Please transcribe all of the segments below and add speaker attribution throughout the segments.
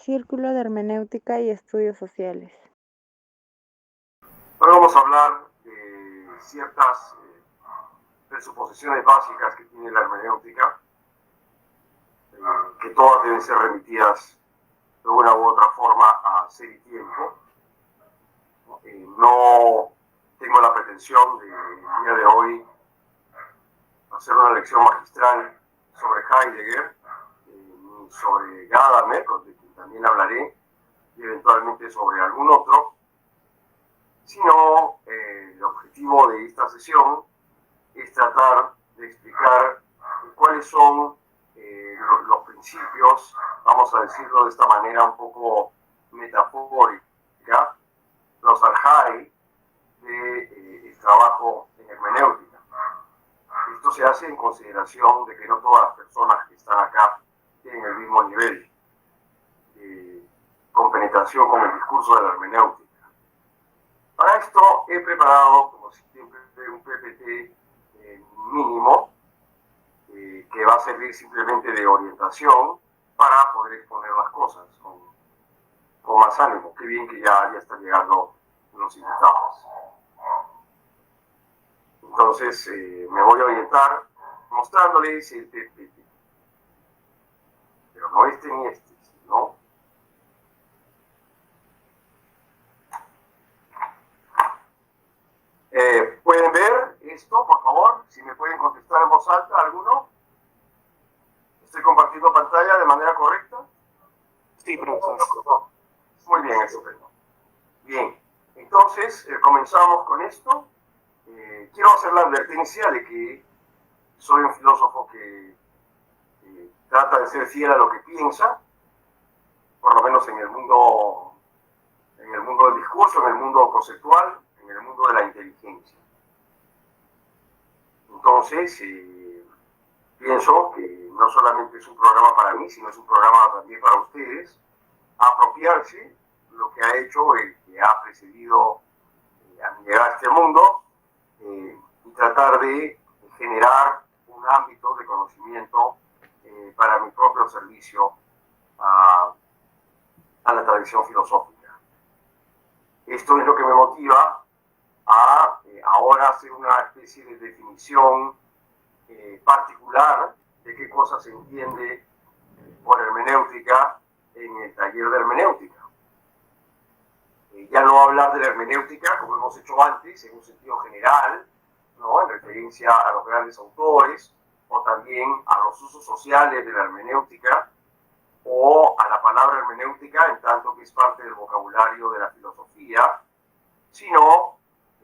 Speaker 1: Círculo de Hermenéutica y Estudios Sociales.
Speaker 2: Ahora vamos a hablar de ciertas presuposiciones básicas que tiene la hermenéutica, que todas deben ser remitidas de una u otra forma a Ser y Tiempo. No tengo la pretensión de el día de hoy hacer una lección magistral sobre Heidegger, ni sobre Gadamer, de quien también hablaré, y eventualmente sobre algún otro, sino el objetivo de esta sesión es tratar de explicar cuáles son los principios, vamos a decirlo de esta manera un poco metafórica, los arjai del trabajo en hermenéutica. Esto se hace en consideración de que no todas las personas que están acá tienen el mismo nivel de compenetración con el discurso de la hermenéutica. Para esto he preparado, como siempre, un PPT mínimo que va a servir simplemente de orientación para poder exponer las cosas con más ánimo. Qué bien que ya están llegando los invitados. Entonces me voy a orientar mostrándoles el PPT. Pero no este ni este, sino ¿pueden ver esto, por favor? Si me pueden contestar en voz alta, ¿alguno? ¿Estoy compartiendo pantalla de manera correcta?
Speaker 3: Sí, profesor.
Speaker 2: Muy bien, estupendo. Bien, entonces comenzamos con esto. Quiero hacer la advertencia de que soy un filósofo que trata de ser fiel a lo que piensa, por lo menos en el mundo del discurso, en el mundo conceptual, en el mundo de la inteligencia. Entonces, pienso que no solamente es un programa para mí, sino es un programa también para ustedes, apropiarse lo que ha hecho el que ha precedido a mi llegada a este mundo y tratar de generar un ámbito de conocimiento para mi propio servicio a la tradición filosófica. Esto es lo que me motiva a ahora hacer una especie de definición particular de qué cosa se entiende por hermenéutica en el taller de hermenéutica. Ya no hablar de la hermenéutica, como hemos hecho antes, en un sentido general, ¿no? En referencia a los grandes autores, o también a los usos sociales de la hermenéutica, o a la palabra hermenéutica en tanto que es parte del vocabulario de la filosofía, sino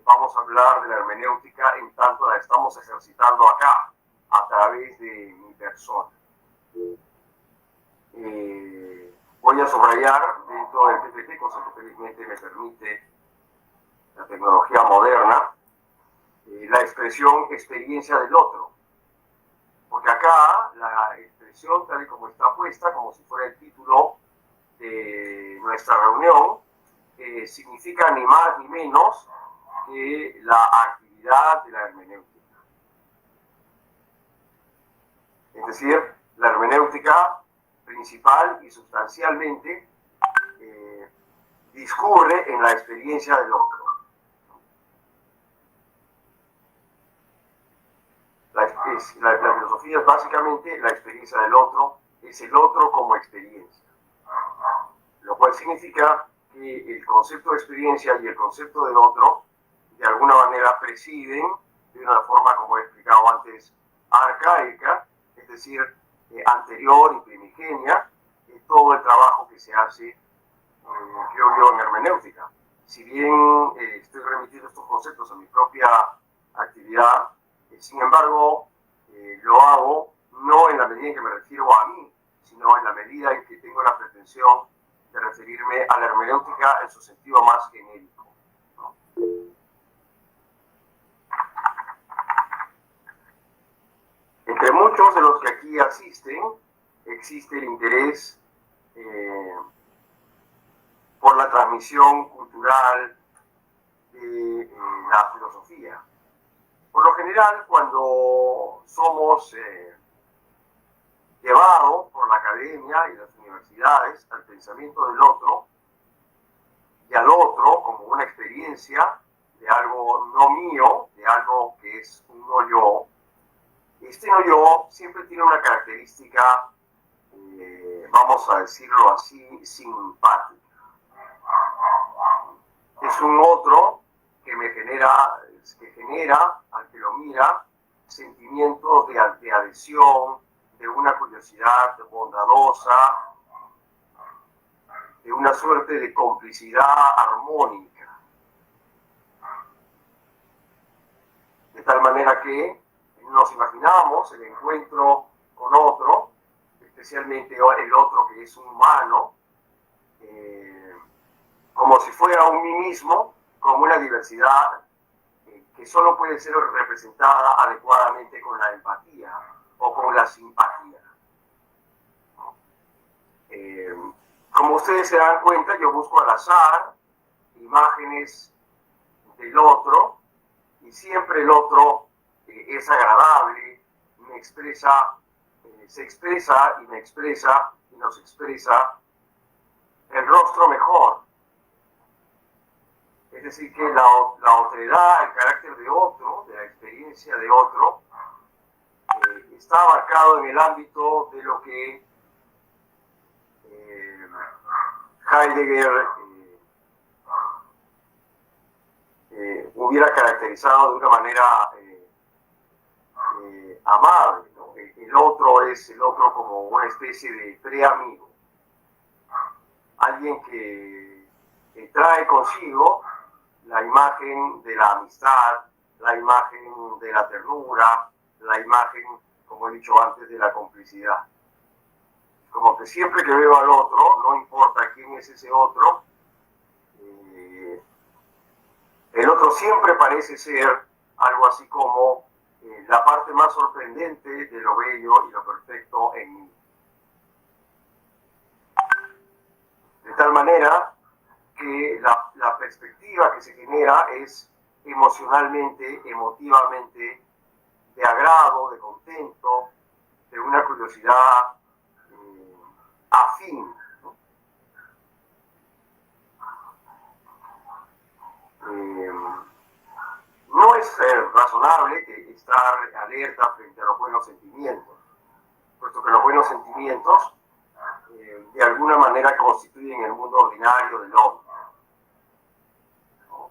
Speaker 2: vamos a hablar de la hermenéutica en tanto la estamos ejercitando acá, a través de mi persona. Voy a subrayar dentro del PPT, cosa que felizmente me permite la tecnología moderna, la expresión experiencia del otro. Porque acá la expresión, tal y como está puesta, como si fuera el título de nuestra reunión, significa ni más ni menos que la actividad de la hermenéutica. Es decir, la hermenéutica principal y sustancialmente discurre en la experiencia del otro. La filosofía es básicamente la experiencia del otro, es el otro como experiencia. Lo cual significa que el concepto de experiencia y el concepto del otro de alguna manera presiden de una forma, como he explicado antes, arcaica, es decir, anterior y primigenia, todo el trabajo que se hace, creo yo, en hermenéutica. Si bien estoy remitiendo estos conceptos a mi propia actividad, sin embargo, lo hago no en la medida en que me refiero a mí, sino en la medida en que tengo la pretensión de referirme a la hermenéutica en su sentido más genérico, ¿no? Entre muchos de los que aquí asisten, existe el interés por la transmisión cultural de la filosofía. Por lo general, cuando somos llevado por la academia y las universidades al pensamiento del otro y al otro como una experiencia de algo no mío, de algo que es un no yo. Este no yo siempre tiene una característica, vamos a decirlo así, simpática. Es un otro que genera al que lo mira sentimientos de adhesión, de una curiosidad bondadosa, de una suerte de complicidad armónica. De tal manera que nos imaginamos el encuentro con otro, especialmente el otro que es un humano, como si fuera un mí mismo, como una diversidad que solo puede ser representada adecuadamente con la empatía o con la simpatía. Como ustedes se dan cuenta, yo busco al azar imágenes del otro y siempre el otro es agradable, me expresa, se expresa y me expresa y nos expresa el rostro mejor. Es decir, que la otredad, el carácter de otro, de la experiencia de otro, está abarcado en el ámbito de lo que Heidegger hubiera caracterizado de una manera amable, ¿no? El otro es el otro como una especie de preamigo, alguien que trae consigo la imagen de la amistad, la imagen de la ternura, la imagen, como he dicho antes, de la complicidad. Como que siempre que veo al otro, no importa quién es ese otro, el otro siempre parece ser algo así como la parte más sorprendente de lo bello y lo perfecto en mí. De tal manera que la perspectiva que se genera es emocionalmente, emotivamente, de agrado, de contento, de una curiosidad afín, ¿no? No es razonable que estar alerta frente a los buenos sentimientos, puesto que los buenos sentimientos de alguna manera constituyen el mundo ordinario del hombre. ¿No?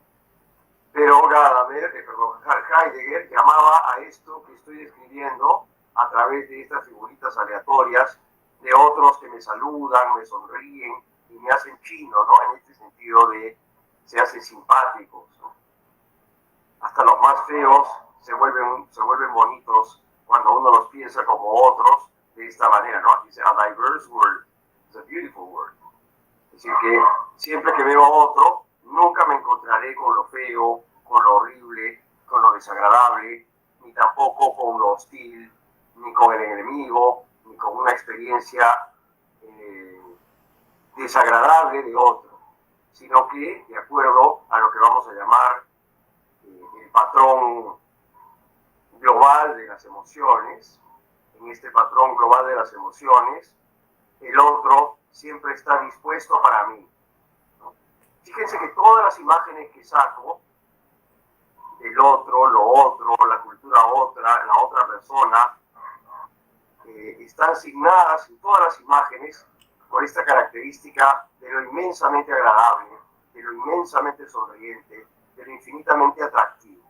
Speaker 2: Pero Heidegger llamaba a esto que estoy describiendo a través de estas figuritas aleatorias de otros que me saludan, me sonríen y me hacen chino, ¿no? En este sentido de se hacen simpáticos, ¿no? Hasta los más feos se vuelven bonitos cuando uno los piensa como otros de esta manera, ¿no? Dice, a diverse word is a beautiful word. Es decir, que siempre que veo a otro, nunca me encontraré con lo feo, con lo horrible, con lo desagradable, ni tampoco con lo hostil, ni con el enemigo, ni con una experiencia desagradable de otro, sino que, de acuerdo a lo que vamos a llamar el patrón global de las emociones, en este patrón global de las emociones, el otro siempre está dispuesto para mí, ¿no? Fíjense que todas las imágenes que saco del otro, lo otro, la cultura otra, la otra persona, están signadas en todas las imágenes por esta característica de lo inmensamente agradable, de lo inmensamente sonriente, de lo infinitamente atractivo.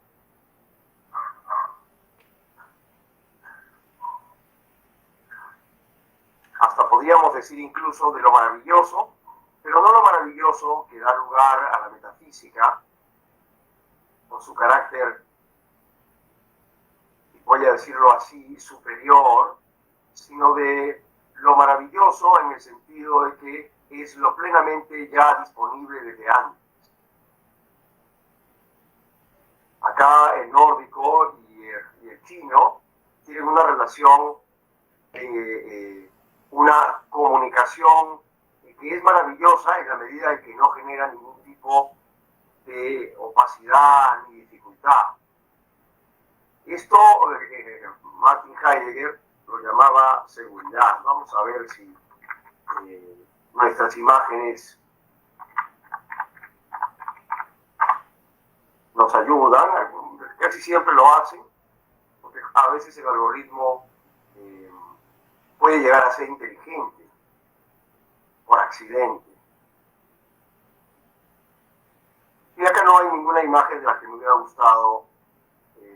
Speaker 2: Hasta podríamos decir incluso de lo maravilloso, pero no lo maravilloso que da lugar a la metafísica, por su carácter, voy a decirlo así, superior, sino de lo maravilloso en el sentido de que es lo plenamente ya disponible desde antes. Acá el nórdico y el chino tienen una relación, una comunicación que es maravillosa en la medida en que no genera ningún tipo de opacidad ni dificultad. Esto Martin Heidegger lo llamaba seguridad. Vamos a ver si nuestras imágenes nos ayudan, casi siempre lo hacen, porque a veces el algoritmo puede llegar a ser inteligente por accidente. Y acá no hay ninguna imagen de la que me hubiera gustado,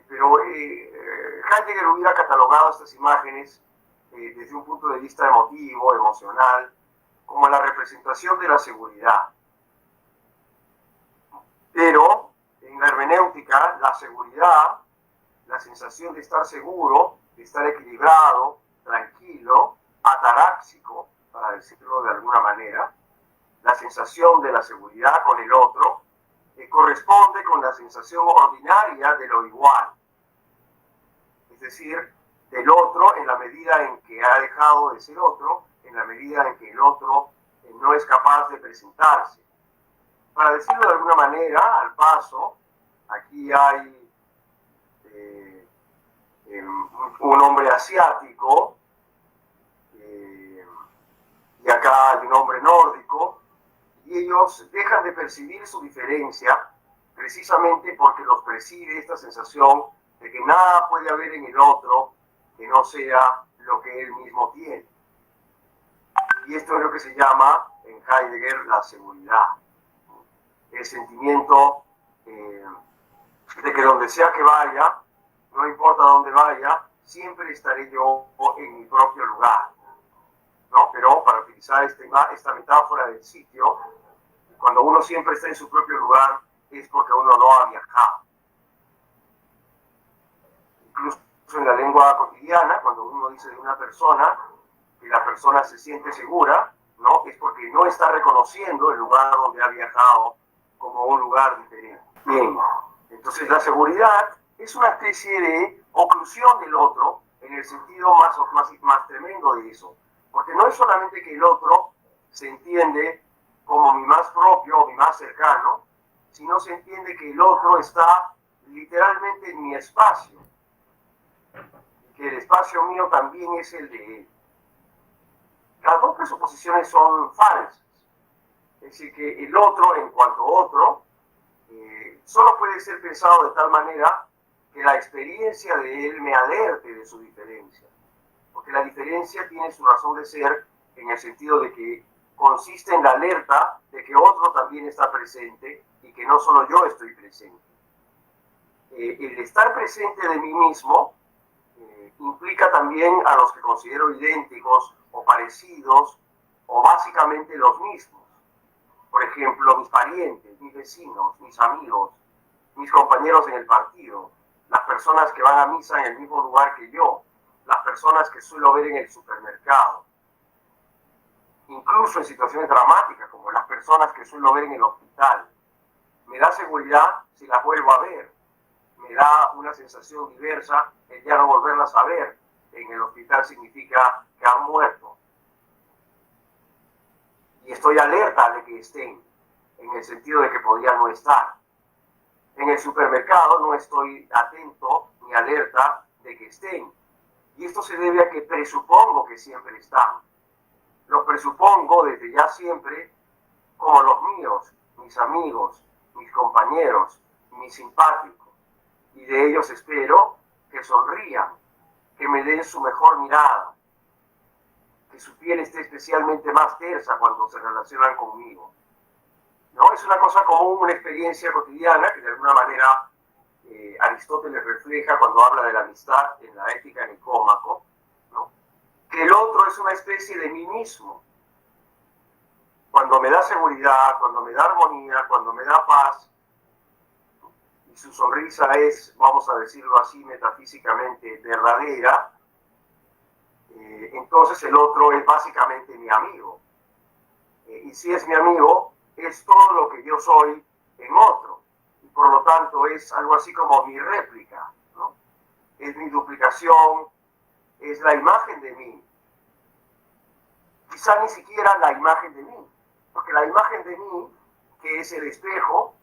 Speaker 2: pero Heidegger hubiera catalogado estas imágenes desde un punto de vista emotivo, emocional, como la representación de la seguridad. Pero en la hermenéutica, la seguridad, la sensación de estar seguro, de estar equilibrado, tranquilo, ataráxico, para decirlo de alguna manera, la sensación de la seguridad con el otro, corresponde con la sensación ordinaria de lo igual. Es decir, del otro en la medida en que ha dejado de ser otro, en la medida en que el otro no es capaz de presentarse. Para decirlo de alguna manera, al paso, aquí hay un hombre asiático y acá hay un hombre nórdico, y ellos dejan de percibir su diferencia precisamente porque los preside esta sensación de que nada puede haber en el otro que no sea lo que él mismo tiene. Y esto es lo que se llama en Heidegger la seguridad. El sentimiento de que donde sea que vaya, no importa dónde vaya, siempre estaré yo en mi propio lugar, ¿no? Pero para utilizar esta metáfora del sitio, cuando uno siempre está en su propio lugar, es porque uno no ha viajado. Incluso en la lengua cotidiana, cuando uno dice de una persona que la persona se siente segura, ¿no? Es porque no está reconociendo el lugar donde ha viajado como un lugar diferente. Bien, entonces la seguridad es una especie de oclusión del otro en el sentido más tremendo de eso. Porque no es solamente que el otro se entiende como mi más propio o mi más cercano, sino se entiende que el otro está literalmente en mi espacio. Y que el espacio mío también es el de él. Las dos presuposiciones son falsas. Es decir, que el otro, en cuanto a otro, solo puede ser pensado de tal manera que la experiencia de él me alerte de su diferencia. Porque la diferencia tiene su razón de ser en el sentido de que consiste en la alerta de que otro también está presente y que no solo yo estoy presente. El estar presente de mí mismo implica también a los que considero idénticos o parecidos o básicamente los mismos. Por ejemplo, mis parientes, mis vecinos, mis amigos, mis compañeros en el partido, las personas que van a misa en el mismo lugar que yo, las personas que suelo ver en el supermercado, incluso en situaciones dramáticas como las personas que suelo ver en el hospital. Me da seguridad si las vuelvo a ver, me da una sensación diversa el ya no volverlas a ver. En el hospital significa que han muerto. Y estoy alerta de que estén, en el sentido de que podrían no estar. En el supermercado no estoy atento ni alerta de que estén. Y esto se debe a que presupongo que siempre están. Los presupongo desde ya siempre como los míos, mis amigos, mis compañeros, mis simpáticos. Y de ellos espero que sonrían, que me den su mejor mirada, que su piel esté especialmente más tersa cuando se relacionan conmigo. ¿No? Es una cosa común, una experiencia cotidiana que de alguna manera Aristóteles refleja cuando habla de la amistad en la Ética Nicómaco, ¿no? Que el otro es una especie de mí mismo. Cuando me da seguridad, cuando me da armonía, cuando me da paz, y su sonrisa es, vamos a decirlo así, metafísicamente verdadera, entonces el otro es básicamente mi amigo. Y si es mi amigo, es todo lo que yo soy en otro. Y por lo tanto es algo así como mi réplica, ¿no? Es mi duplicación, es la imagen de mí. Quizá ni siquiera la imagen de mí, porque la imagen de mí, que es el espejo,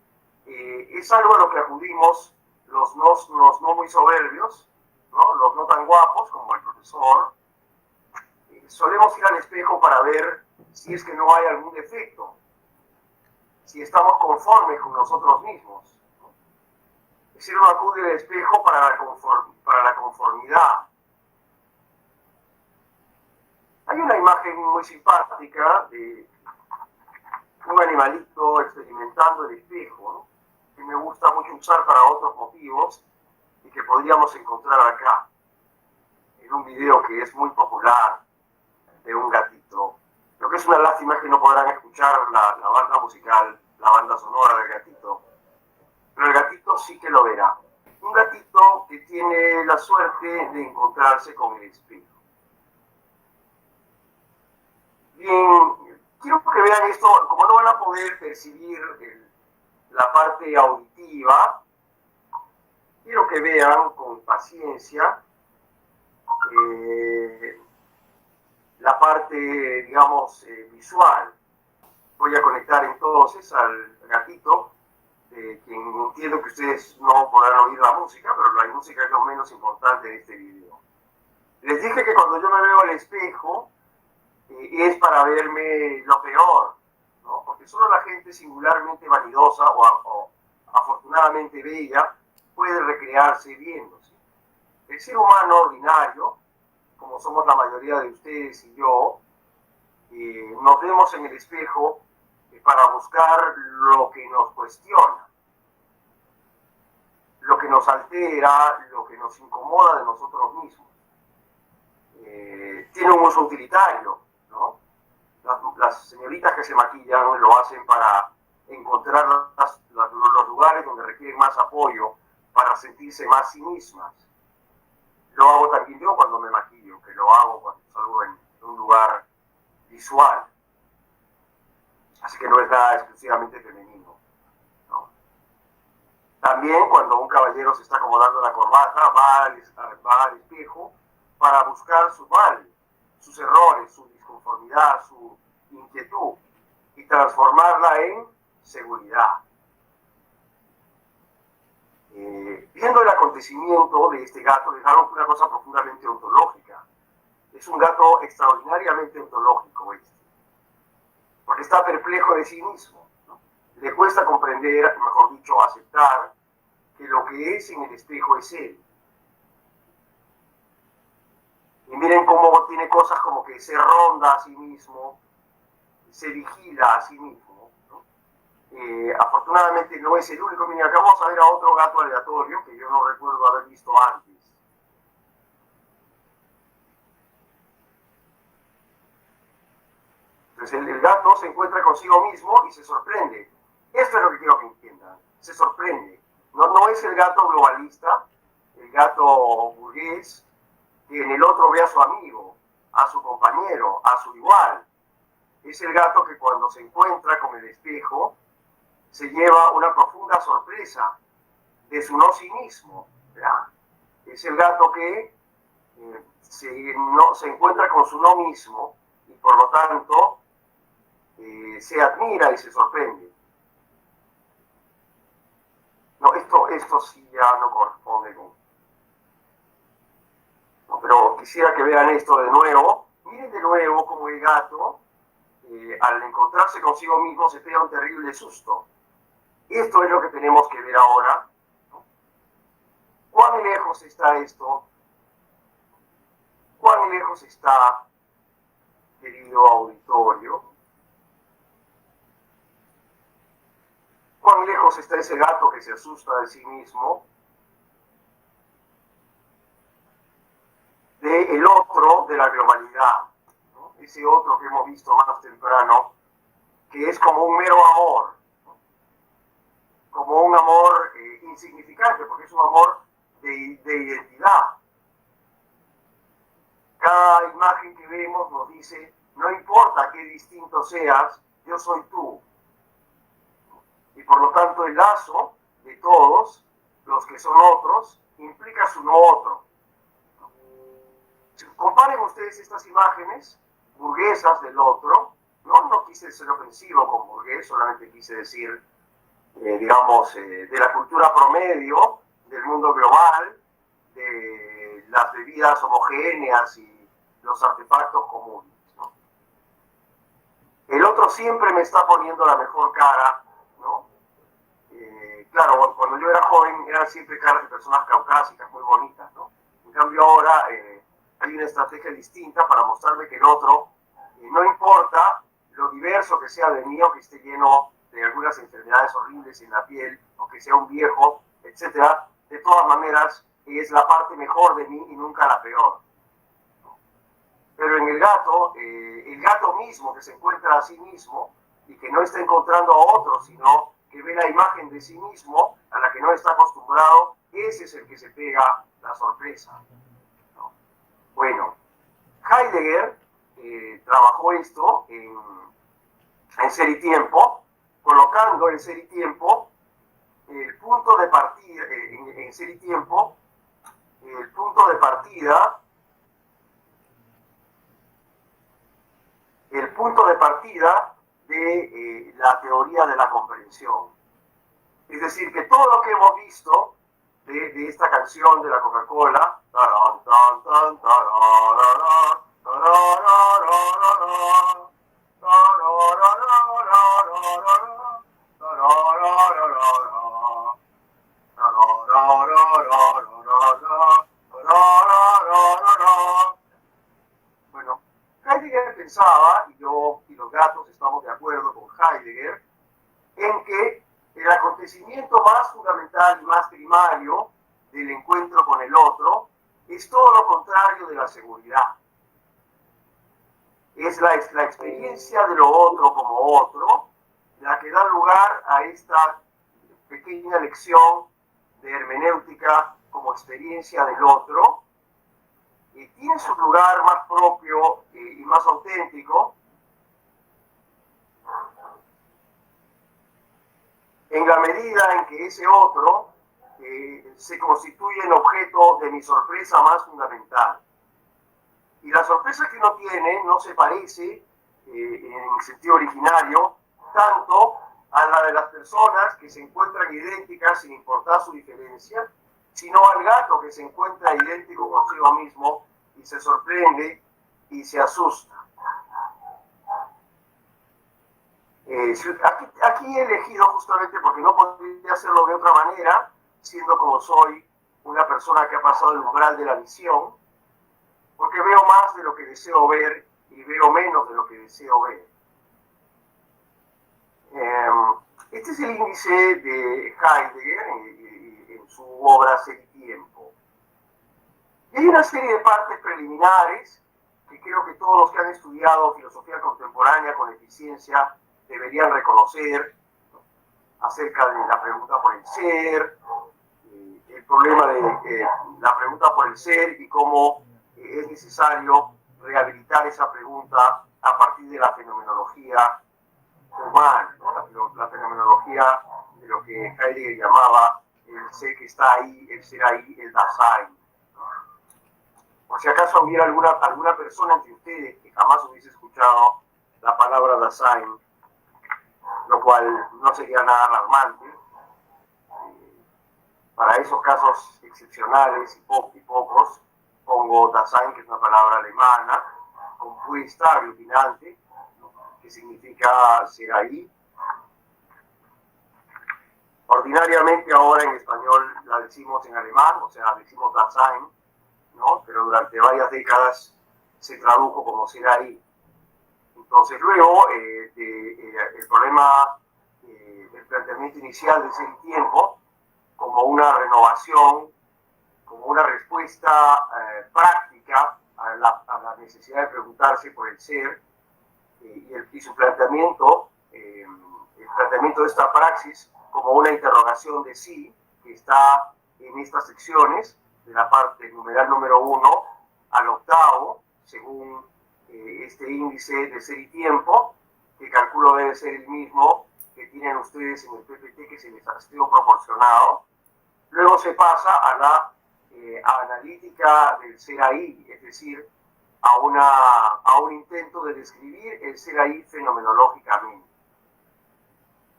Speaker 2: es algo a lo que acudimos los no muy soberbios, ¿no? Los no tan guapos como el profesor, solemos ir al espejo para ver si es que no hay algún defecto, si estamos conformes con nosotros mismos. Es decir, uno acude al espejo para la conformidad. Hay una imagen muy simpática de un animalito experimentando el espejo, ¿no?, que me gusta mucho usar para otros motivos y que podríamos encontrar acá, en un video que es muy popular de un gatito. Lo que es una lástima es que no podrán escuchar la banda musical, la banda sonora del gatito, pero el gatito sí que lo verá. Un gatito que tiene la suerte de encontrarse con el espejo. Bien, quiero que vean esto, como no van a poder percibir la parte auditiva, quiero que vean con paciencia la parte, digamos, visual. Voy a conectar entonces al gatito, quien entiendo que ustedes no podrán oír la música, pero la música es lo menos importante de este video. Les dije que cuando yo me veo al espejo, es para verme lo peor, ¿no? Porque solo la gente singularmente vanidosa o afortunadamente bella puede recrearse viéndose. El ser humano ordinario, como somos la mayoría de ustedes y yo, nos vemos en el espejo para buscar lo que nos cuestiona, lo que nos altera, lo que nos incomoda de nosotros mismos. Tiene un uso utilitario, ¿no? Las señoritas que se maquillan lo hacen para encontrar los lugares donde requieren más apoyo, para sentirse más sí mismas. Lo hago también yo cuando me maquillo, que lo hago cuando salgo en un lugar visual. Así que no es nada exclusivamente femenino, ¿no? También cuando un caballero se está acomodando la corbata, va al espejo para buscar sus males, sus errores, su disconformidad, su inquietud, y transformarla en seguridad. Viendo el acontecimiento de este gato, es algo, una cosa profundamente ontológica. Es un gato extraordinariamente ontológico porque está perplejo de sí mismo, ¿no? Le cuesta comprender, mejor dicho, aceptar que lo que es en el espejo es él. Y miren cómo tiene cosas como que se ronda a sí mismo, se vigila a sí mismo, ¿no? Afortunadamente no es el único. Miren, acá vamos a ver a otro gato aleatorio que yo no recuerdo haber visto antes. Entonces el gato se encuentra consigo mismo y se sorprende. Esto es lo que quiero que entiendan. Se sorprende. No es el gato globalista, el gato burgués, que en el otro ve a su amigo, a su compañero, a su igual. Es el gato que cuando se encuentra con el espejo se lleva una profunda sorpresa de su no sí mismo, ¿verdad? Es el gato que se encuentra con su no mismo y por lo tanto se admira y se sorprende. No, esto sí ya no corresponde con... No, pero quisiera que vean esto de nuevo. Miren de nuevo cómo el gato, al encontrarse consigo mismo, se pega un terrible susto. Esto es lo que tenemos que ver ahora, ¿no? ¿Cuán lejos está esto? ¿Cuán lejos está, querido auditorio? ¿Cuán lejos está ese gato que se asusta de sí mismo del otro de la globalidad, ¿no? Ese otro que hemos visto más temprano, que es como un mero amor, ¿no? Como un amor insignificante, porque es un amor de identidad. Cada imagen que vemos nos dice, no importa qué distinto seas, yo soy tú. Y por lo tanto el lazo de todos los que son otros implica su no otro. Comparen ustedes estas imágenes burguesas del otro. No quise ser ofensivo con burgués, solamente quise decir, digamos, de la cultura promedio, del mundo global, de las bebidas homogéneas y los artefactos comunes, ¿no? El otro siempre me está poniendo la mejor cara, ¿no? Claro, cuando yo era joven eran siempre caras de personas caucásicas, muy bonitas, ¿no? En cambio ahora hay una estrategia distinta para mostrarme que el otro, no importa lo diverso que sea de mí, o que esté lleno de algunas enfermedades horribles en la piel, o que sea un viejo, etcétera, de todas maneras es la parte mejor de mí y nunca la peor. Pero en el gato mismo que se encuentra a sí mismo y que no está encontrando a otro, sino que ve la imagen de sí mismo a la que no está acostumbrado, ese es el que se pega la sorpresa, ¿no? Bueno, Heidegger trabajó esto en Ser y Tiempo, colocando en Ser y Tiempo el punto de partida, en Ser y Tiempo, el punto de partida, de la teoría de la comprensión. Es decir, que todo lo que hemos visto de esta canción de la Coca-Cola, bueno, Heidegger pensaba, y yo y los gatos estamos de acuerdo con Heidegger, en que el acontecimiento más fundamental y más primario del encuentro con el otro es todo lo contrario de la seguridad. Es la experiencia de lo otro como otro la que da lugar a esta pequeña lección de hermenéutica como experiencia del otro, y tiene su lugar más propio y más auténtico en la medida en que ese otro se constituye en objeto de mi sorpresa más fundamental. Y la sorpresa que uno tiene no se parece, en sentido originario, tanto a la de las personas que se encuentran idénticas sin importar su diferencia, sino al gato que se encuentra idéntico consigo mismo y se sorprende y se asusta. Aquí he elegido justamente porque no podría hacerlo de otra manera, siendo como soy una persona que ha pasado el umbral de la visión, porque veo más de lo que deseo ver y veo menos de lo que deseo ver. Este es el índice de Heidegger en su obra Ser y Tiempo. Y hay una serie de partes preliminares que creo que todos los que han estudiado filosofía contemporánea con eficiencia deberían reconocer, ¿no?, acerca de la pregunta por el ser, el problema de la pregunta por el ser y cómo es necesario rehabilitar esa pregunta a partir de la fenomenología humana, ¿no? La fenomenología de lo que Heidegger llamaba el ser que está ahí, el ser ahí, el Dasein. Por si acaso hubiera alguna persona entre ustedes que jamás hubiese escuchado la palabra Dasein, lo cual no sería nada alarmante. Para esos casos excepcionales y pocos, pongo Dasein, que es una palabra alemana, compuesta, aglutinante, ¿no?, que significa ser ahí. Ordinariamente ahora en español la decimos en alemán, o sea, decimos Dasein, ¿no?, pero durante varias décadas se tradujo como ser ahí. Entonces luego el problema, el planteamiento inicial de Ser y Tiempo, como una renovación, como una respuesta práctica a la necesidad de preguntarse por el ser, y su planteamiento, el planteamiento de esta praxis como una interrogación de sí, que está en estas secciones, de la parte numeral número 1 al 8, según este índice de Ser y Tiempo, que calculo debe ser el mismo que tienen ustedes en el PPT que se les ha sido proporcionado. Luego se pasa a la analítica del ser ahí, es decir, a un intento de describir el ser ahí fenomenológicamente.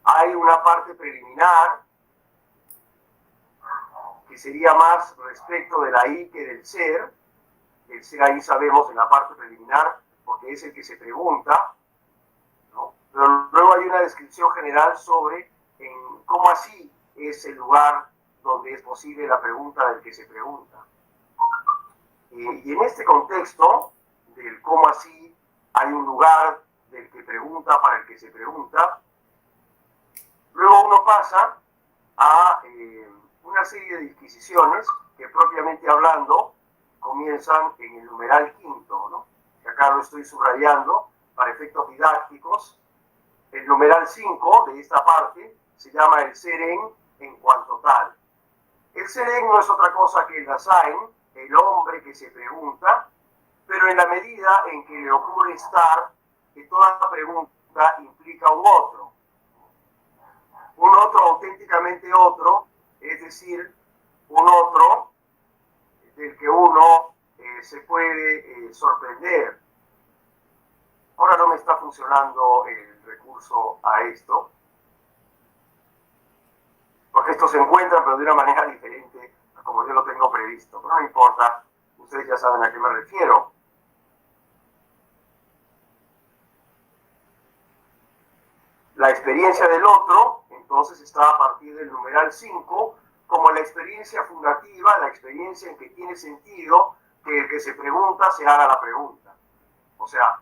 Speaker 2: Hay una parte preliminar que sería más respecto del ahí que del ser, el ser ahí sabemos en la parte preliminar, porque es el que se pregunta, ¿no? Pero luego hay una descripción general sobre cómo así es el lugar donde es posible la pregunta del que se pregunta. Y en este contexto del cómo así hay un lugar del que pregunta para el que se pregunta, luego uno pasa a una serie de disquisiciones que propiamente hablando comienzan en el numeral quinto, ¿no? Que acá lo estoy subrayando para efectos didácticos. El numeral 5 de esta parte se llama el seren en cuanto tal. El seren no es otra cosa que el Dasein, el hombre que se pregunta, pero en la medida en que le ocurre estar, que toda pregunta implica un otro auténticamente otro, es decir, un otro del que uno se puede sorprender. Ahora no me está funcionando el recurso a esto, porque esto se encuentra, pero de una manera diferente a como yo lo tengo previsto. Pero no importa, ustedes ya saben a qué me refiero. La experiencia del otro, entonces, está a partir del numeral 5, como la experiencia fundativa, la experiencia en que tiene sentido que el que se pregunta se haga la pregunta. O sea,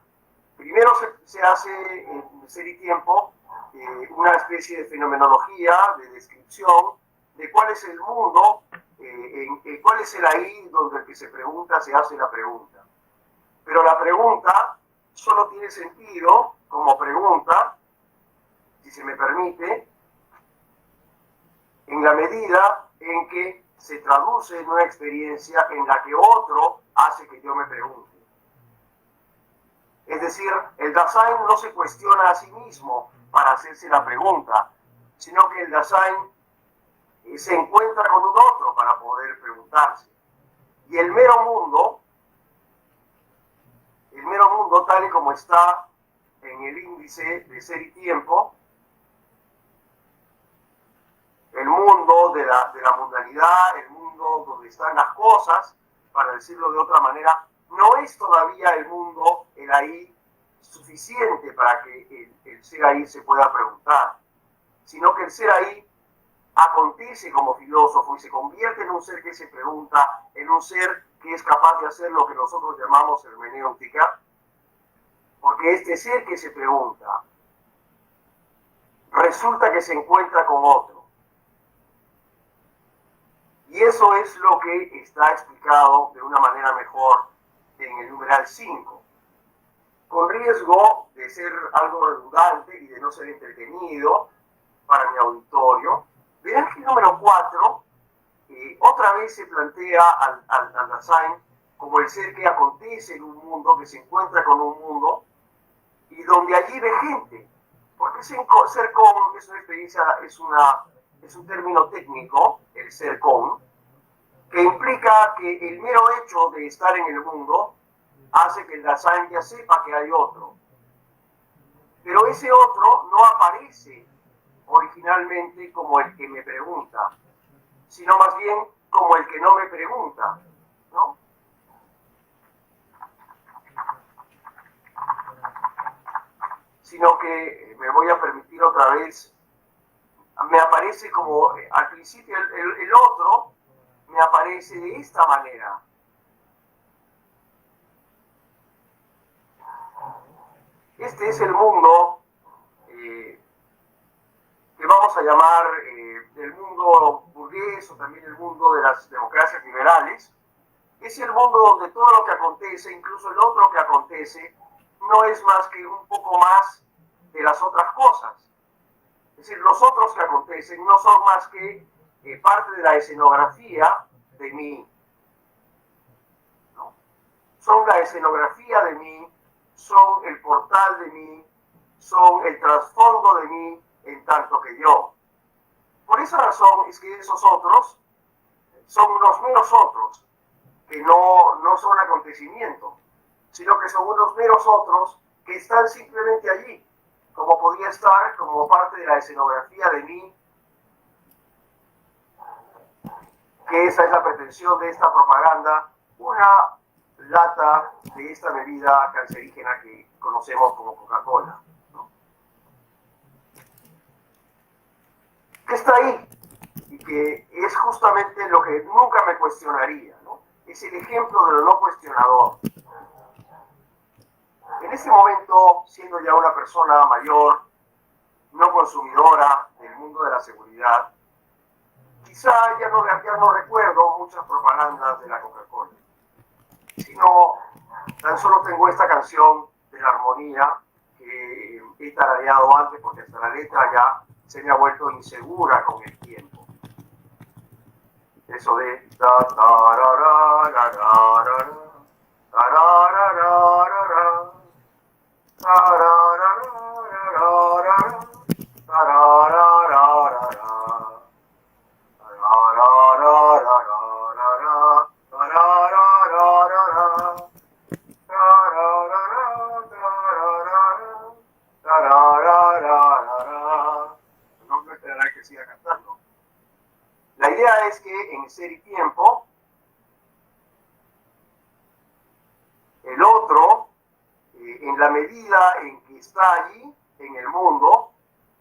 Speaker 2: primero se hace en Ser y Tiempo una especie de fenomenología, de descripción de cuál es el mundo, cuál es el ahí donde el que se pregunta se hace la pregunta. Pero la pregunta solo tiene sentido como pregunta, si se me permite, en la medida en que se traduce en una experiencia en la que otro hace que yo me pregunte. Es decir, el Dasein no se cuestiona a sí mismo para hacerse la pregunta, sino que el Dasein se encuentra con un otro para poder preguntarse. Y el mero mundo tal y como está en el índice de Ser y Tiempo, el mundo de la mundanidad, el mundo donde están las cosas, para decirlo de otra manera, no es todavía el mundo, el ahí, suficiente para que el ser ahí se pueda preguntar, sino que el ser ahí acontece como filósofo y se convierte en un ser que se pregunta, en un ser que es capaz de hacer lo que nosotros llamamos hermenéutica, porque este ser que se pregunta resulta que se encuentra con otro. Y eso es lo que está explicado de una manera mejor en el numeral 5. Con riesgo de ser algo redundante y de no ser entretenido para mi auditorio, verán que el número 4 otra vez se plantea al Dasein como el ser que acontece en un mundo, que se encuentra con un mundo y donde allí ve gente. Porque ser con es una experiencia, es un término técnico, el ser con, que implica que el mero hecho de estar en el mundo hace que el Dasein ya sepa que hay otro. Pero ese otro no aparece originalmente como el que me pregunta, sino más bien como el que no me pregunta, ¿no? Sino que me voy a permitir otra vez, me aparece como, al principio el otro me aparece de esta manera. Este es el mundo que vamos a llamar el mundo burgués o también el mundo de las democracias liberales. Es el mundo donde todo lo que acontece, incluso el otro que acontece, no es más que un poco más de las otras cosas. Es decir, los otros que acontecen no son más que parte de la escenografía de mí, ¿no? Son la escenografía de mí, son el portal de mí, son el trasfondo de mí en tanto que yo. Por esa razón es que esos otros son unos meros otros, que no son acontecimiento, sino que son unos meros otros que están simplemente allí, como podría estar como parte de la escenografía de mí, que esa es la pretensión de esta propaganda, una lata de esta bebida cancerígena que conocemos como Coca-Cola, ¿no? ¿Qué está ahí? Y que es justamente lo que nunca me cuestionaría, ¿no? Es el ejemplo de lo no cuestionador. En este momento, siendo ya una persona mayor, no consumidora del mundo de la seguridad, quizá ya no recuerdo muchas propagandas de la Coca-Cola, sino tan solo tengo esta canción de la armonía que he tarareado antes porque hasta la letra ya se me ha vuelto insegura con el tiempo. Eso de ta ta ra ra ra ra ra ra ra ra ra ra no me esperará que siga cantando. La idea es que en Ser y Tiempo, el otro, en la medida en que está allí, en el mundo,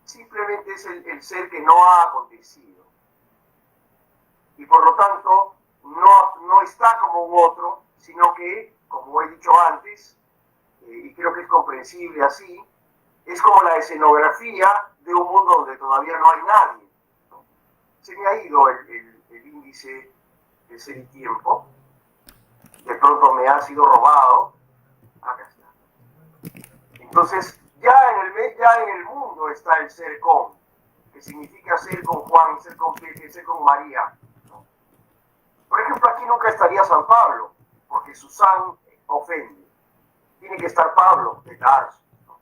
Speaker 2: simplemente es el ser que no ha acontecido. Y por lo tanto, no está como un otro, sino que, como he dicho antes, y creo que es comprensible así, es como la escenografía de un mundo donde todavía no hay nadie, ¿no? Se me ha ido el índice de Ser y Tiempo, de pronto me ha sido robado. Acá está. Entonces, ya en el mundo está el ser con, que significa ser con Juan, ser con Pepe, ser con María, ¿no? Por ejemplo, aquí nunca estaría San Pablo, porque su San ofende. Tiene que estar Pablo de Tarso, ¿no?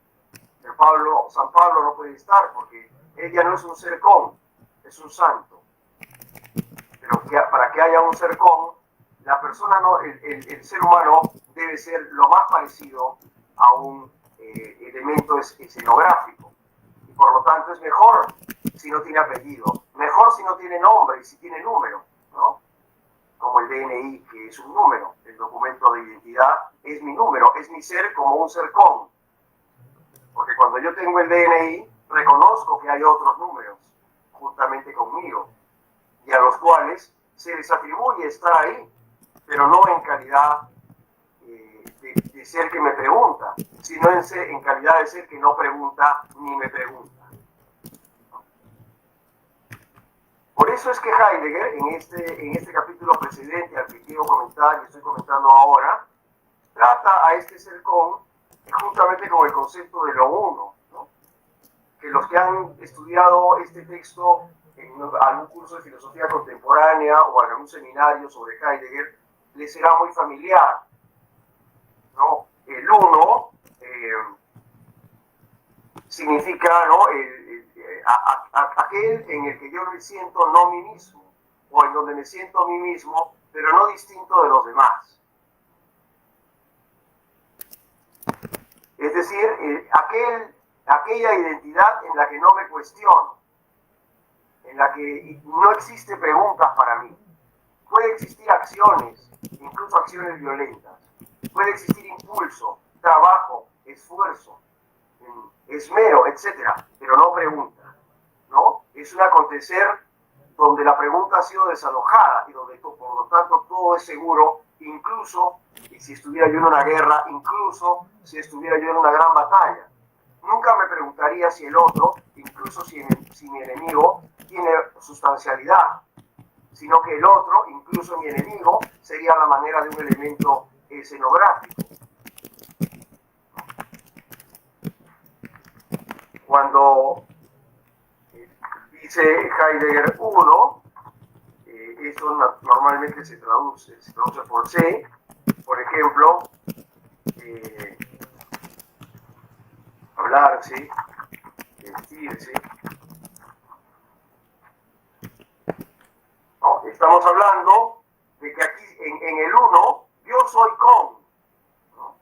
Speaker 2: Pero San Pablo no puede estar porque ella no es un ser con, es un santo. Pero para que haya un ser con, la persona el ser humano debe ser lo más parecido a un elemento escenográfico. Y por lo tanto es mejor si no tiene apellido, mejor si no tiene nombre y si tiene número, ¿no? Como el DNI, que es un número, el documento de identidad es mi número, es mi ser como un ser con. Porque cuando yo tengo el DNI, reconozco que hay otros números juntamente conmigo, y a los cuales se les atribuye estar ahí, pero no en calidad de ser que me pregunta, sino en calidad de ser que no pregunta ni me pregunta. Por eso es que Heidegger, en este capítulo precedente al que quiero comentar y estoy comentando ahora, trata a este ser con juntamente con el concepto de lo uno, ¿no? Que los que han estudiado este texto en algún curso de filosofía contemporánea o en algún seminario sobre Heidegger, les será muy familiar, ¿no? El uno significa, ¿no? Aquel en el que yo me siento no mí mismo, o en donde me siento a mí mismo, pero no distinto de los demás. Es decir, aquella identidad en la que no me cuestiono, en la que no existe preguntas para mí. Puede existir acciones, incluso acciones violentas. Puede existir impulso, trabajo, esfuerzo, esmero, etcétera, pero no pregunta, ¿no? Es un acontecer donde la pregunta ha sido desalojada y donde por lo tanto todo es seguro, incluso y si estuviera yo en una guerra, incluso si estuviera yo en una gran batalla. Nunca me preguntaría si el otro, incluso si mi enemigo, tiene sustancialidad, sino que el otro, incluso mi enemigo, sería la manera de un elemento escenográfico. Cuando dice Heidegger 1, esto normalmente se traduce por C, por ejemplo, hablarse, vestirse. ¿No? Estamos hablando de que aquí en el 1 yo soy con, ¿no?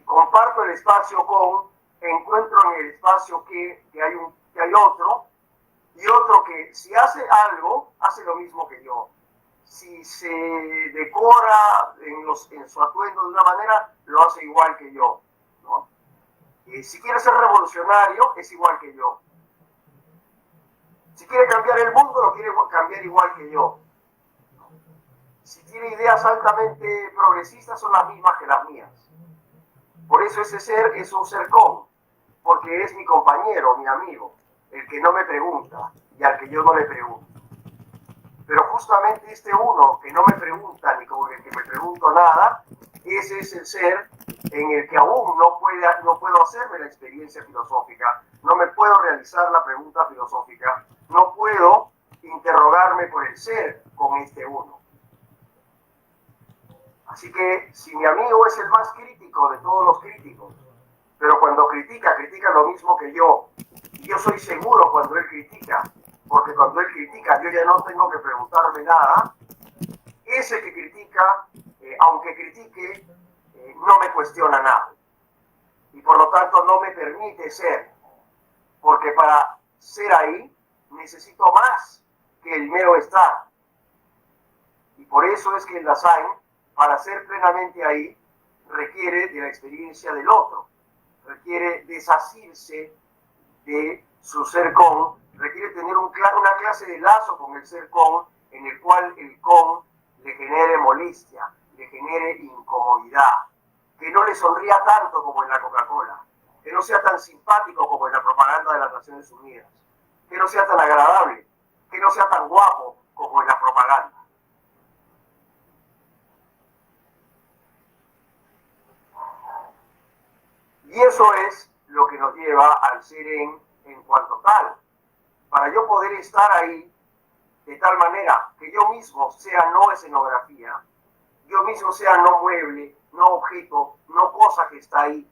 Speaker 2: Comparto el espacio con, encuentro en el espacio que hay otro, y otro que si hace algo, hace lo mismo que yo. si se decora en su atuendo de una manera, lo hace igual que yo, ¿no? Si quiere ser revolucionario, es igual que yo. Si quiere cambiar el mundo, lo quiere cambiar igual que yo. Si tiene ideas altamente progresistas, son las mismas que las mías. Por eso ese ser es un ser con, porque es mi compañero, mi amigo, el que no me pregunta y al que yo no le pregunto. Pero justamente este uno que no me pregunta ni con el que me pregunto nada, ese es el ser en el que aún no puedo hacerme la experiencia filosófica, no me puedo realizar la pregunta filosófica, no puedo interrogarme por el ser con este uno. Así que si mi amigo es el más crítico de todos los críticos, pero cuando critica lo mismo que yo, y yo soy seguro cuando él critica, porque cuando él critica yo ya no tengo que preguntarme nada, ese que critica, aunque critique, no me cuestiona nada. Y por lo tanto no me permite ser, porque para ser ahí necesito más que el mero estar. Y por eso es que el Dasein, para ser plenamente ahí, requiere de la experiencia del otro, requiere desasirse de su ser con, requiere tener una clase de lazo con el ser con, en el cual el con le genere molestia, le genere incomodidad, que no le sonría tanto como en la Coca-Cola, que no sea tan simpático como en la propaganda de las Naciones Unidas, que no sea tan agradable, que no sea tan guapo como en la propaganda. Y eso es lo que nos lleva al ser en cuanto tal. Para yo poder estar ahí de tal manera que yo mismo sea no escenografía, yo mismo sea no mueble, no objeto, no cosa que está ahí,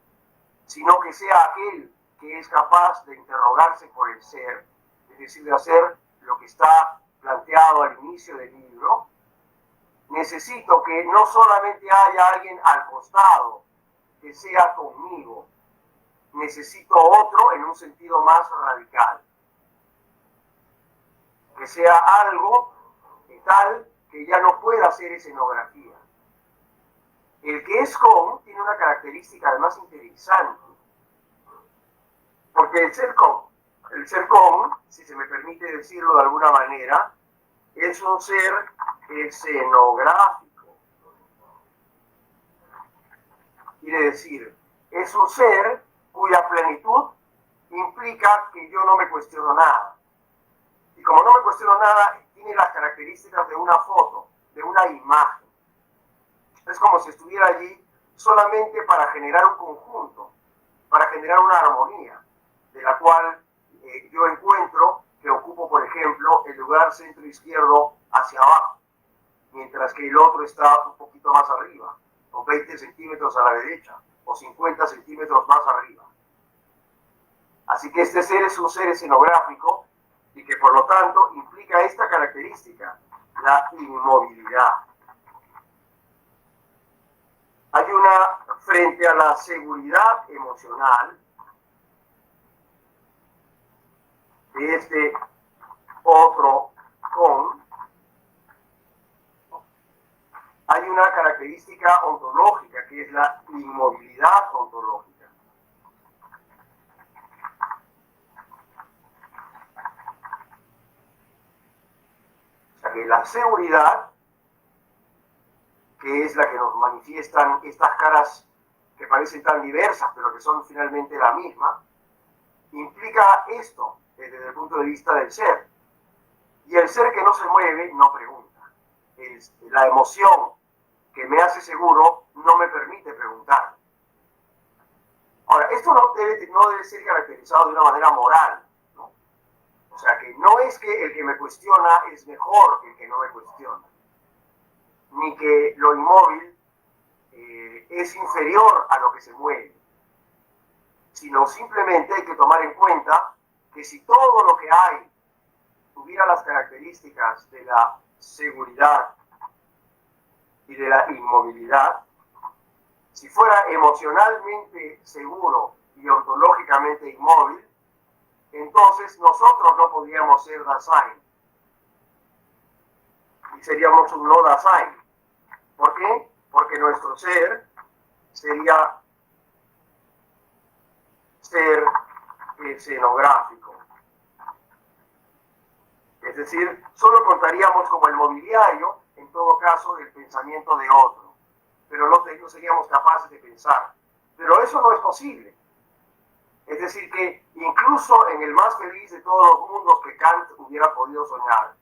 Speaker 2: sino que sea aquel que es capaz de interrogarse por el ser, es decir, de hacer lo que está planteado al inicio del libro. Necesito que no solamente haya alguien al costado, que sea conmigo, necesito otro en un sentido más radical, que sea algo tal que ya no pueda ser escenografía. El que es con tiene una característica además interesante, porque el ser con, si se me permite decirlo de alguna manera, es un ser escenográfico. Quiere decir, es un ser cuya plenitud implica que yo no me cuestiono nada. Y como no me cuestiono nada, tiene las características de una foto, de una imagen. Es como si estuviera allí solamente para generar un conjunto, para generar una armonía, de la cual yo encuentro que ocupo, por ejemplo, el lugar centro izquierdo hacia abajo, mientras que el otro está un poquito más arriba, o 20 centímetros a la derecha, o 50 centímetros más arriba. Así que este ser es un ser escenográfico y que por lo tanto implica esta característica, la inmovilidad. Hay una, frente a la seguridad emocional de este otro con, hay una característica ontológica que es la inmovilidad ontológica. O sea que la seguridad, que es la que nos manifiestan estas caras que parecen tan diversas, pero que son finalmente la misma, implica esto desde el punto de vista del ser. Y el ser que no se mueve no pregunta. La emoción que me hace seguro no me permite preguntar. Ahora, esto no debe ser caracterizado de una manera moral, ¿no? O sea, que no es que el que me cuestiona es mejor que el que no me cuestiona, ni que lo inmóvil es inferior a lo que se mueve, sino simplemente hay que tomar en cuenta que si todo lo que hay tuviera las características de la seguridad y de la inmovilidad, si fuera emocionalmente seguro y ontológicamente inmóvil, entonces nosotros no podríamos ser Dasein. y seríamos un no Dasein. ¿Por qué? Porque nuestro ser sería ser escenográfico. Es decir, solo contaríamos como el mobiliario, en todo caso, del pensamiento de otro. Pero no seríamos capaces de pensar. Pero eso no es posible. Es decir, que incluso en el más feliz de todos los mundos que Kant hubiera podido soñar,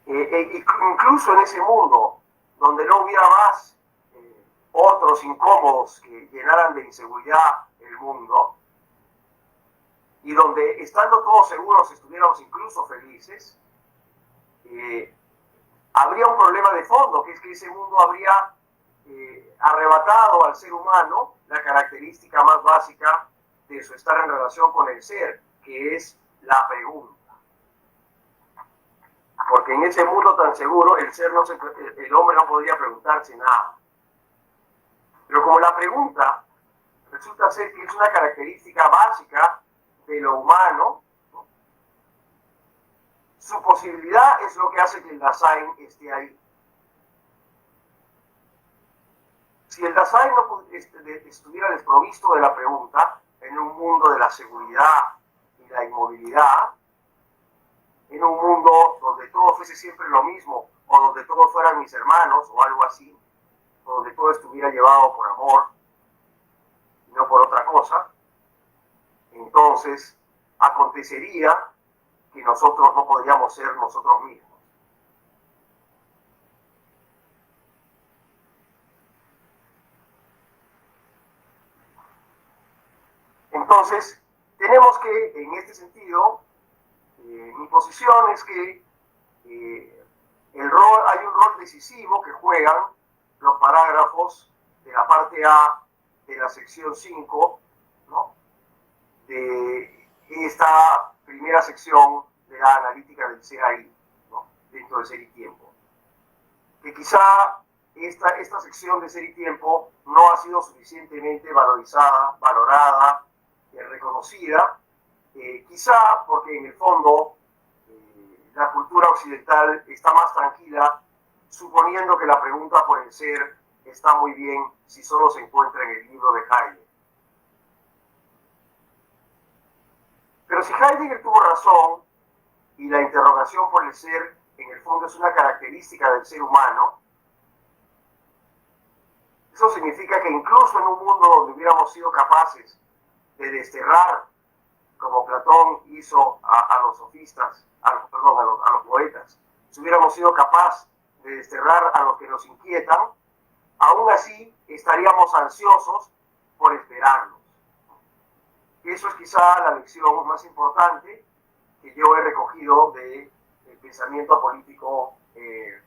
Speaker 2: incluso en ese mundo donde no hubiera más otros incómodos que llenaran de inseguridad el mundo, y donde estando todos seguros estuviéramos incluso felices, habría un problema de fondo, que es que ese mundo habría arrebatado al ser humano la característica más básica de su estar en relación con el ser, que es la pregunta. Porque en ese mundo tan seguro el hombre no podría preguntarse nada. Pero como la pregunta resulta ser que es una característica básica de lo humano, ¿no?, su posibilidad es lo que hace que el Dasein esté ahí. Si el Dasein no estuviera desprovisto de la pregunta, en un mundo de la seguridad y la inmovilidad, en un mundo donde todo fuese siempre lo mismo, o donde todos fueran mis hermanos, o algo así, o donde todo estuviera llevado por amor, y no por otra cosa, entonces acontecería que nosotros no podríamos ser nosotros mismos. Entonces, tenemos que, en este sentido, mi posición es que hay un rol decisivo que juegan los parágrafos de la parte A de la sección 5, ¿no?, de esta primera sección de la analítica del ser ahí, ¿no?, dentro de ser y tiempo. Que quizá esta sección de ser y tiempo no ha sido suficientemente valorizada, valorada, reconocida, quizá porque en el fondo la cultura occidental está más tranquila, suponiendo que la pregunta por el ser está muy bien si solo se encuentra en el libro de Heidegger. Pero si Heidegger tuvo razón y la interrogación por el ser en el fondo es una característica del ser humano, eso significa que incluso en un mundo donde hubiéramos sido capaces de desterrar, como Platón hizo a los sofistas, a los poetas, si hubiéramos sido capaces de desterrar a los que nos inquietan, aún así estaríamos ansiosos por esperarlos. Y eso es quizá la lección más importante que yo he recogido del pensamiento político de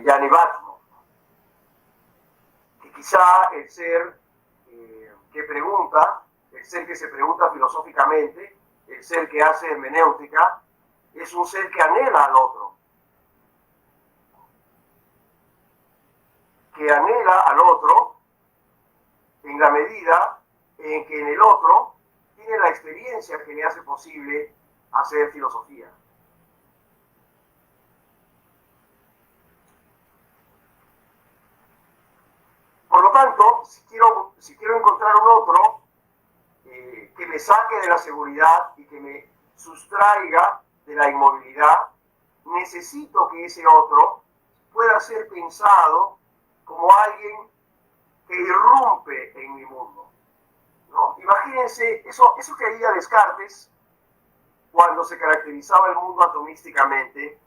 Speaker 2: Yanni Batman. Que quizá el ser que pregunta, el ser que se pregunta filosóficamente, el ser que hace hermenéutica, es un ser que anhela al otro. Que anhela al otro en la medida en que en el otro tiene la experiencia que le hace posible hacer filosofía. Por lo tanto, si quiero encontrar un otro que me saque de la seguridad y que me sustraiga de la inmovilidad, necesito que ese otro pueda ser pensado como alguien que irrumpe en mi mundo, ¿no? Imagínense, eso que haría Descartes cuando se caracterizaba el mundo atomísticamente.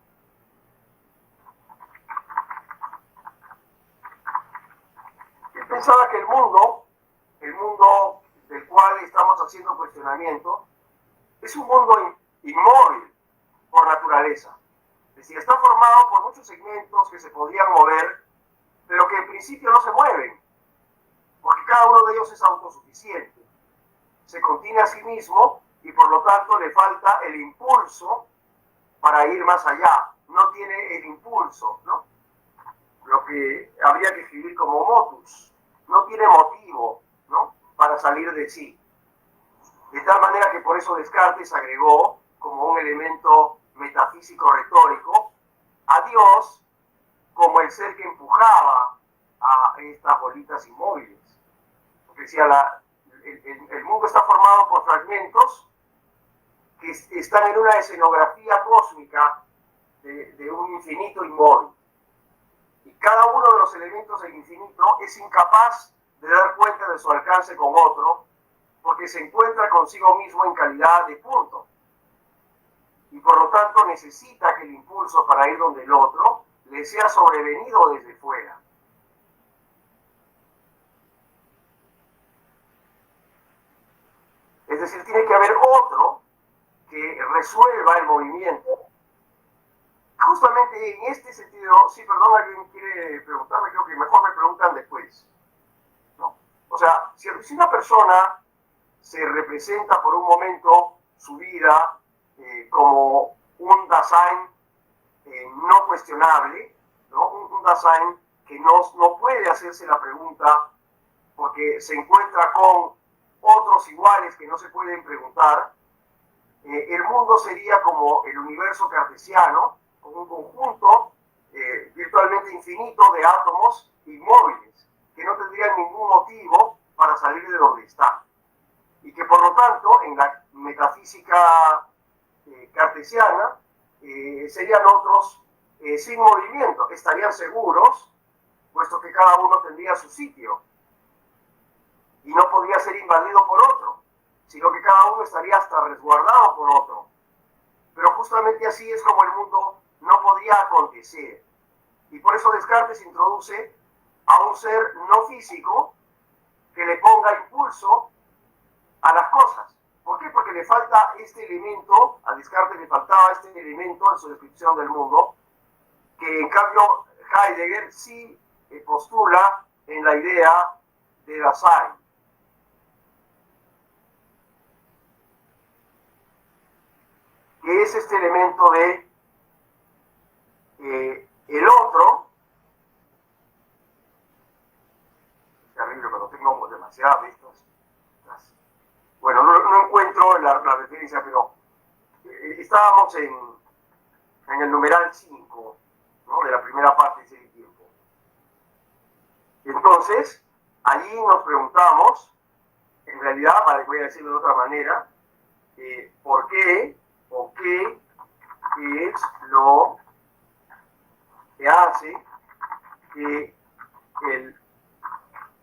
Speaker 2: Él pensaba que el mundo del cual estamos haciendo cuestionamiento, es un mundo inmóvil por naturaleza. Es decir, está formado por muchos segmentos que se podrían mover, pero que en principio no se mueven, porque cada uno de ellos es autosuficiente. Se contiene a sí mismo y por lo tanto le falta el impulso para ir más allá. No tiene el impulso, ¿no?, lo que habría que escribir como motus. No tiene motivo, ¿no?, para salir de sí. De tal manera que por eso Descartes agregó como un elemento metafísico retórico a Dios como el ser que empujaba a estas bolitas inmóviles. Porque decía, el mundo está formado por fragmentos que están en una escenografía cósmica de un infinito inmóvil. Y cada uno de los elementos del infinito es incapaz de dar cuenta de su alcance con otro, porque se encuentra consigo mismo en calidad de punto. Y por lo tanto necesita que el impulso para ir donde el otro le sea sobrevenido desde fuera. Es decir, tiene que haber otro que resuelva el movimiento. Justamente en este sentido, sí, perdón, alguien quiere preguntarme, creo que mejor me preguntan después, ¿no? O sea, si una persona se representa por un momento su vida como un Dasein no cuestionable, ¿no? Un Dasein que no puede hacerse la pregunta porque se encuentra con otros iguales que no se pueden preguntar, el mundo sería como el universo cartesiano, como un conjunto virtualmente infinito de átomos inmóviles, que no tendrían ningún motivo para salir de donde están. Y que por lo tanto, en la metafísica cartesiana, serían otros sin movimiento, estarían seguros, puesto que cada uno tendría su sitio, y no podría ser invadido por otro, sino que cada uno estaría hasta resguardado por otro. Pero justamente así es como el mundo no podía acontecer. Y por eso Descartes introduce a un ser no físico que le ponga impulso a las cosas. ¿Por qué? Porque le falta este elemento, a Descartes le faltaba este elemento en su descripción del mundo, que en cambio Heidegger sí postula en la idea de Dasein. Que es este elemento de el otro. Es terrible cuando tengo demasiadas de estas. Bueno, no encuentro la referencia, pero estábamos en el numeral 5, ¿no? De la primera parte de ese tiempo. Entonces, allí nos preguntamos, en realidad, voy a decirlo de otra manera, ¿por qué o qué es lo que hace que el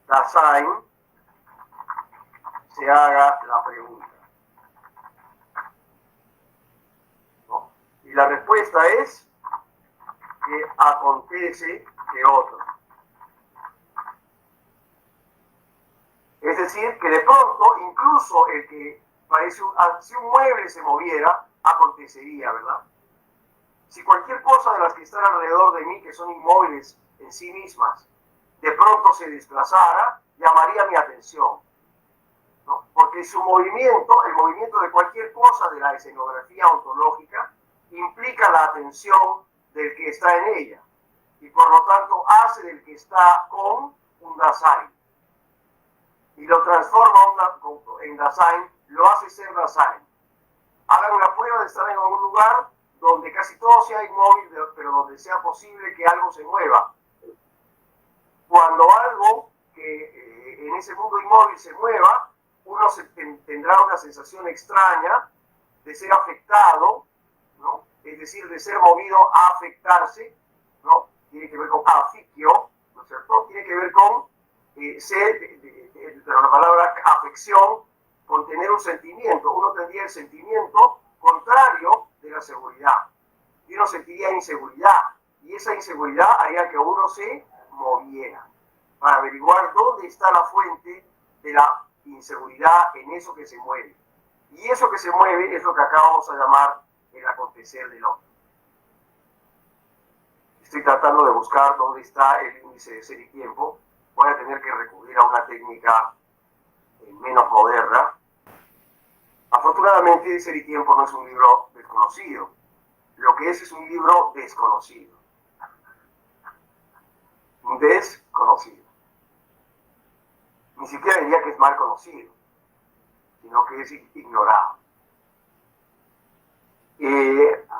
Speaker 2: Dasein se haga la pregunta? ¿No? Y la respuesta es que acontece que otro. Es decir, que de pronto, incluso el que parece si un mueble se moviera, acontecería, ¿verdad? Si cualquier cosa de las que están alrededor de mí, que son inmóviles en sí mismas, de pronto se desplazara, llamaría mi atención, ¿no? Porque su movimiento, el movimiento de cualquier cosa de la escenografía ontológica, implica la atención del que está en ella, y por lo tanto hace del que está con un Dasein, y lo transforma en Dasein, lo hace ser Dasein. Hagan una prueba de estar en algún lugar donde casi todo sea inmóvil, pero donde sea posible que algo se mueva. Cuando algo que en ese mundo inmóvil se mueva, uno tendrá una sensación extraña de ser afectado, ¿no? Es decir, de ser movido a afectarse, ¿no? Tiene que ver con aficio, ¿no es cierto? Tiene que ver con la palabra afección, con tener un sentimiento. Uno tendría el sentimiento contrario de la seguridad. Y uno sentiría inseguridad. Y esa inseguridad haría que uno se moviera para averiguar dónde está la fuente de la inseguridad en eso que se mueve. Y eso que se mueve es lo que acá vamos a llamar el acontecer del otro. Estoy tratando de buscar dónde está el índice de ser y tiempo. Voy a tener que recurrir a una técnica menos moderna. Afortunadamente, Ser y Tiempo no es un libro desconocido. Lo que es un libro desconocido. Desconocido. Ni siquiera diría que es mal conocido. sino que es ignorado.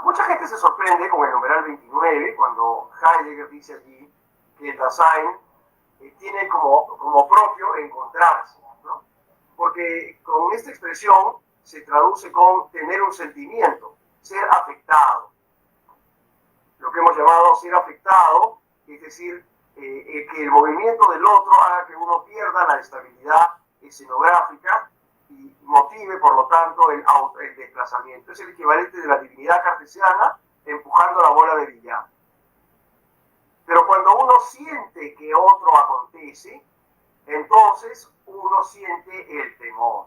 Speaker 2: Mucha gente se sorprende con el numeral 29 cuando Heidegger dice allí que el Dasein tiene como propio encontrarse, ¿no? Porque con esta expresión se traduce con tener un sentimiento, ser afectado. Lo que hemos llamado ser afectado, es decir, que el movimiento del otro haga que uno pierda la estabilidad escenográfica y motive, por lo tanto, el desplazamiento. Es el equivalente de la divinidad cartesiana empujando la bola de billar. Pero cuando uno siente que otro acontece, entonces uno siente el temor.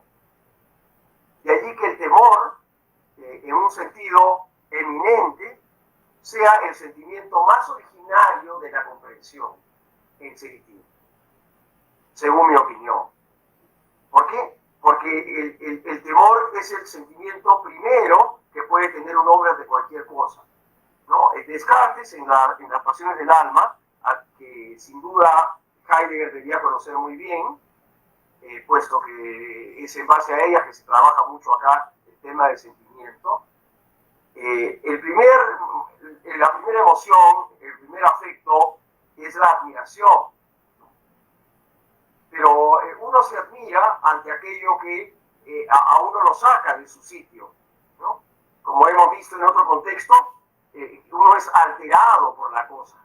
Speaker 2: De allí que el temor, en un sentido eminente, sea el sentimiento más originario de la comprensión en sentido, según mi opinión. ¿Por qué? Porque el temor es el sentimiento primero que puede tener un hombre ante cualquier cosa, ¿no? Descartes, en las pasiones del alma, que sin duda Heidegger debía conocer muy bien, puesto que es en base a ellas que se trabaja mucho acá el tema del sentimiento. La primera emoción, el primer afecto es la admiración. Pero uno se admira ante aquello que a uno lo saca de su sitio, ¿no? Como hemos visto en otro contexto, uno es alterado por la cosa.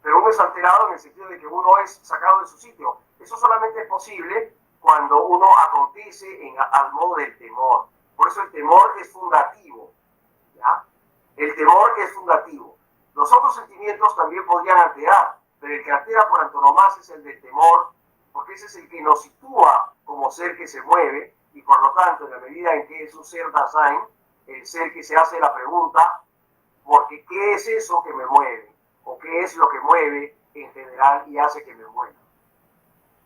Speaker 2: Pero uno es alterado en el sentido de que uno es sacado de su sitio. Eso solamente es posible cuando uno acontece al modo del temor. Por eso el temor es fundativo, ¿ya? El temor es fundativo. Los otros sentimientos también podrían alterar, pero el que altera por antonomasia es el del temor, porque ese es el que nos sitúa como ser que se mueve, y por lo tanto, en la medida en que es un ser Dasein, el ser que se hace la pregunta, porque ¿qué es eso que me mueve? ¿O qué es lo que mueve en general y hace que me mueva?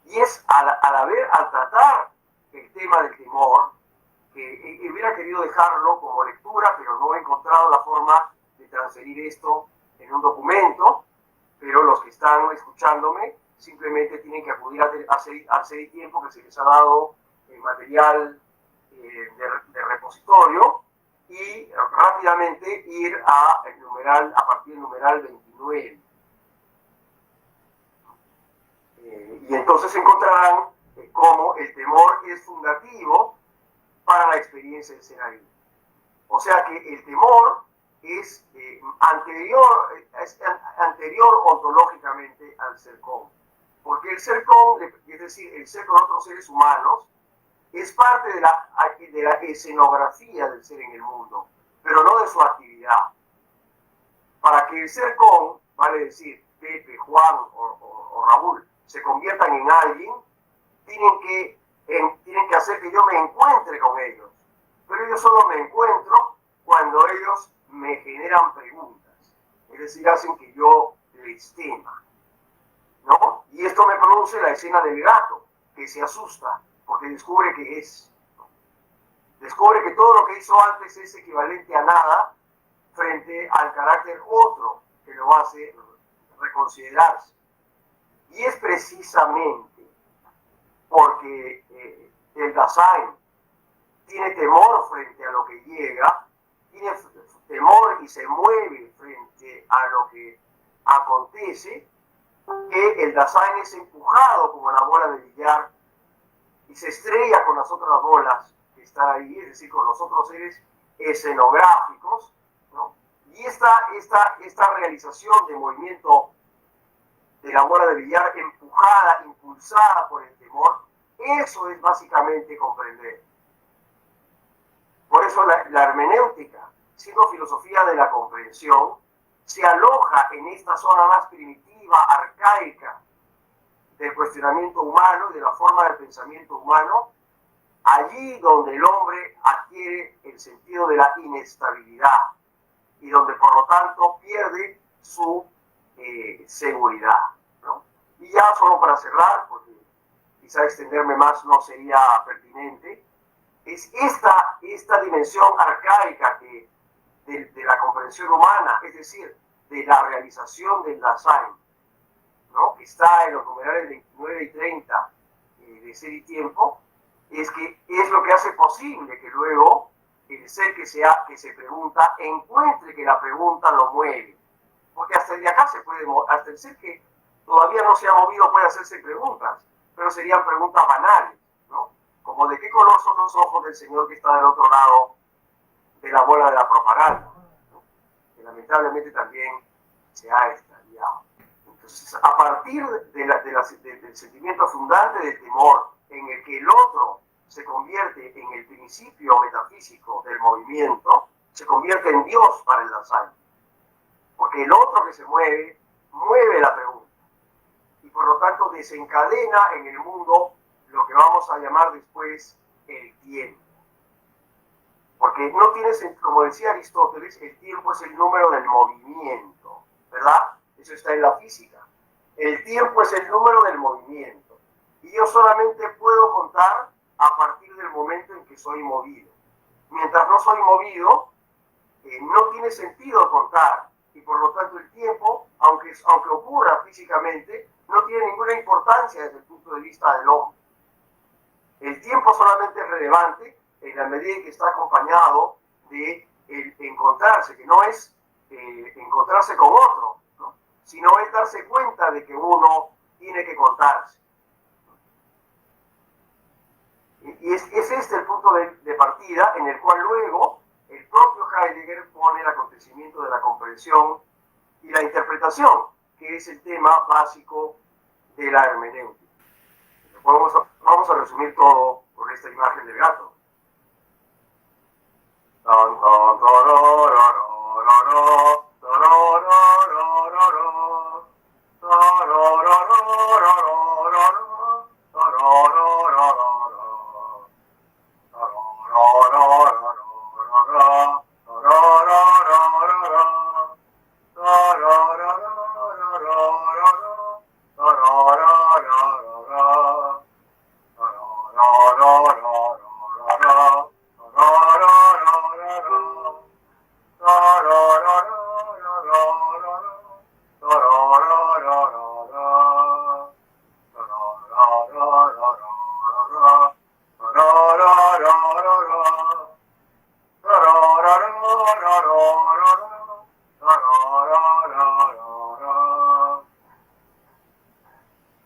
Speaker 2: Y es al tratar el tema del temor, que hubiera querido dejarlo como lectura, pero no he encontrado la forma de transferir esto en un documento, pero los que están escuchándome simplemente tienen que acudir al tiempo que se les ha dado material de repositorio y rápidamente ir a partir del numeral 29. Y entonces encontrarán cómo el temor es fundativo para la experiencia del ser ahí. O sea que el temor es anterior ontológicamente al ser con. Porque el ser con, es decir, el ser con otros seres humanos, es parte de la escenografía del ser en el mundo, pero no de su actividad. Para que el ser con, vale decir, Pepe, Juan o Raúl, se conviertan en alguien, tienen que hacer que yo me encuentre con ellos. Pero yo solo me encuentro cuando ellos me generan preguntas. Es decir, hacen que yo les tema, ¿no? Y esto me produce la escena del gato, que se asusta, porque descubre que es. Descubre que todo lo que hizo antes es equivalente a nada frente al carácter otro que lo hace reconsiderarse. Y es precisamente porque el Dasein tiene temor frente a lo que llega, tiene temor y se mueve frente a lo que acontece, que el Dasein es empujado como la bola de billar y se estrella con las otras bolas que están ahí, es decir, con los otros seres escenográficos, ¿no? Y esta realización de movimiento de la bola de billar empujada, impulsada por el temor, eso es básicamente comprender. Por eso la hermenéutica, siendo filosofía de la comprensión, se aloja en esta zona más primitiva, arcaica, del cuestionamiento humano y de la forma del pensamiento humano, allí donde el hombre adquiere el sentido de la inestabilidad y donde por lo tanto pierde su seguridad, ¿no? Y ya solo para cerrar, porque quizá extenderme más no sería pertinente, es esta dimensión arcaica de la comprensión humana, es decir, de la realización del Dasein, ¿no? Que está en los numerales 29 y 30 de Ser y Tiempo, es que es lo que hace posible que luego el ser que se pregunta encuentre que la pregunta lo mueve. Porque hasta el de acá se puede, hasta el ser que todavía no se ha movido puede hacerse preguntas, pero serían preguntas banales, ¿no? Como de qué color son los ojos del señor que está del otro lado de la bola de la propaganda, ¿no? Que lamentablemente también se ha extraviado. Entonces, a partir del sentimiento fundante de temor, en el que el otro se convierte en el principio metafísico del movimiento, se convierte en Dios para el danzante. Porque el otro que se mueve, mueve la pregunta. Y por lo tanto desencadena en el mundo lo que vamos a llamar después el tiempo. Porque no tiene sentido, como decía Aristóteles, el tiempo es el número del movimiento, ¿verdad? Eso está en la física. El tiempo es el número del movimiento. Y yo solamente puedo contar a partir del momento en que soy movido. Mientras no soy movido, no tiene sentido contar. Y por lo tanto el tiempo, aunque ocurra físicamente, no tiene ninguna importancia desde el punto de vista del hombre. El tiempo solamente es relevante en la medida en que está acompañado de el encontrarse, que no es encontrarse con otro, ¿no? Sino es darse cuenta de que uno tiene que contarse. Y es este el punto de partida en el cual luego el propio Heidegger pone el acontecimiento de la comprensión y la interpretación, que es el tema básico de la hermenéutica. Vamos a resumir todo con esta imagen del gato.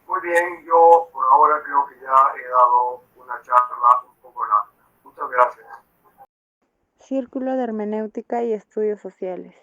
Speaker 2: Muy bien, yo por ahora creo que ya he dado una charla un poco larga. Muchas gracias.
Speaker 1: Círculo de Hermenéutica y Estudios Sociales.